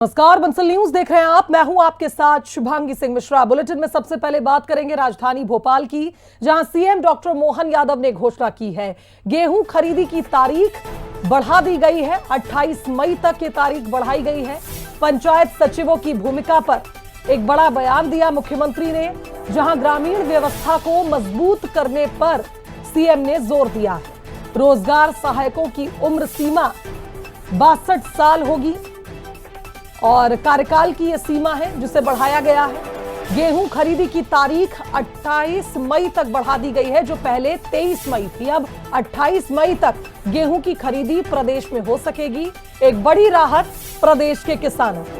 नमस्कार, बंसल न्यूज देख रहे हैं आप। मैं हूं आपके साथ शुभांगी सिंह मिश्रा। बुलेटिन में सबसे पहले बात करेंगे राजधानी भोपाल की, जहां सीएम डॉक्टर मोहन यादव ने घोषणा की है। गेहूं खरीदी की तारीख बढ़ा दी गई है, 28 मई तक ये तारीख बढ़ाई गई है। पंचायत सचिवों की भूमिका पर एक बड़ा बयान दिया मुख्यमंत्री ने, जहां ग्रामीण व्यवस्था को मजबूत करने पर सीएम ने जोर दिया है। रोजगार सहायकों की उम्र सीमा 62 साल होगी और कार्यकाल की यह सीमा है जिसे बढ़ाया गया है। गेहूं खरीदी की तारीख 28 मई तक बढ़ा दी गई है, जो पहले 23 मई थी। अब 28 मई तक गेहूं की खरीदी प्रदेश में हो सकेगी। एक बड़ी राहत प्रदेश के किसानों को।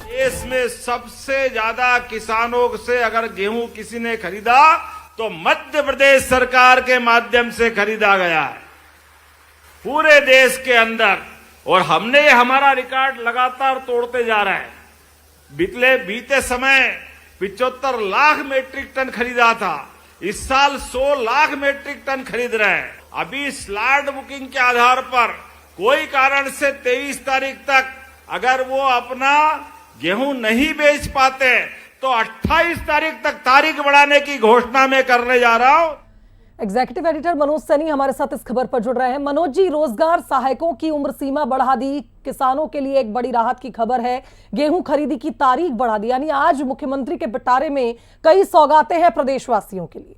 देश में सबसे ज्यादा किसानों से अगर गेहूं किसी ने खरीदा तो मध्य प्रदेश सरकार के माध्यम से खरीदा गया है पूरे देश के अंदर। और हमने हमारा रिकॉर्ड लगातार तोड़ते जा रहे हैं। बीते समय 75 लाख मीट्रिक टन खरीदा था, इस साल 100 लाख मीट्रिक टन खरीद रहे हैं। अभी स्लॉट बुकिंग के आधार पर कोई कारण से 23 तारीख तक अगर वो अपना गेहूं नहीं बेच पाते तो 28 तारीख तक तारीख बढ़ाने की घोषणा मैं करने जा रहा हूं। एग्जीक्यूटिव एडिटर मनोज सैनी हमारे साथ इस खबर पर जुड़ रहे हैं। मनोज जी, रोजगार सहायकों की उम्र सीमा बढ़ा दी, किसानों के लिए एक बड़ी राहत की खबर है। गेहूं खरीदी की तारीख बढ़ा दी, यानी आज मुख्यमंत्री के पिटारे में कई सौगातें हैं प्रदेशवासियों के लिए।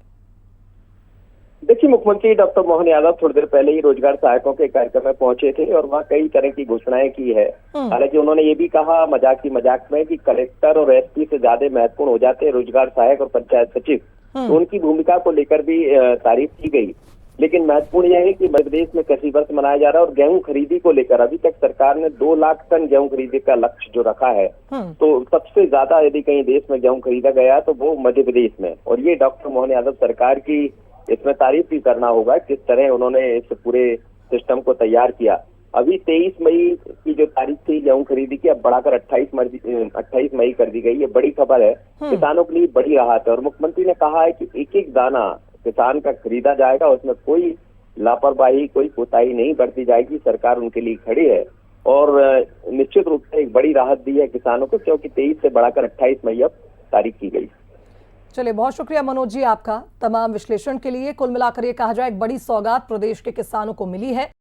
देखिए, मुख्यमंत्री डॉक्टर मोहन यादव थोड़ी देर पहले ही रोजगार सहायकों के कार्यक्रम में पहुंचे थे और वहाँ कई तरह की घोषणाएं की है। हालांकि उन्होंने ये भी कहा मजाक में कि कलेक्टर और एसपी से ज्यादा महत्वपूर्ण हो जाते हैं रोजगार सहायक और पंचायत सचिव। तो उनकी भूमिका को लेकर भी तारीफ की गई। लेकिन महत्वपूर्ण यह है कि मध्य प्रदेश में कृषि वर्ष मनाया जा रहा है और गेहूं खरीदी को लेकर अभी तक सरकार ने 2 लाख टन गेहूं खरीदी का लक्ष्य जो रखा है, तो सबसे ज्यादा यदि कहीं देश में गेहूं खरीदा गया तो वो मध्य प्रदेश में। और ये डॉक्टर मोहन यादव सरकार की इसमें तारीफ भी करना होगा किस तरह उन्होंने इस पूरे सिस्टम को तैयार किया। अभी 23 मई की जो तारीख थी गेहूं खरीदी की, अब बढ़ाकर 28 मई कर दी गई। ये बड़ी खबर है, किसानों के लिए बड़ी राहत है। और मुख्यमंत्री ने कहा है कि एक एक दाना किसान का खरीदा जाएगा, उसमें कोई लापरवाही कोई कोताही नहीं बरती जाएगी। सरकार उनके लिए खड़ी है और निश्चित रूप से एक बड़ी राहत दी है किसानों को, क्योंकि 23 से बढ़ाकर 28 मई अब तारीख की गई। चलिए, बहुत शुक्रिया मनोज जी आपका तमाम विश्लेषण के लिए। कुल मिलाकर ये कहा जाए एक बड़ी सौगात प्रदेश के किसानों को मिली है।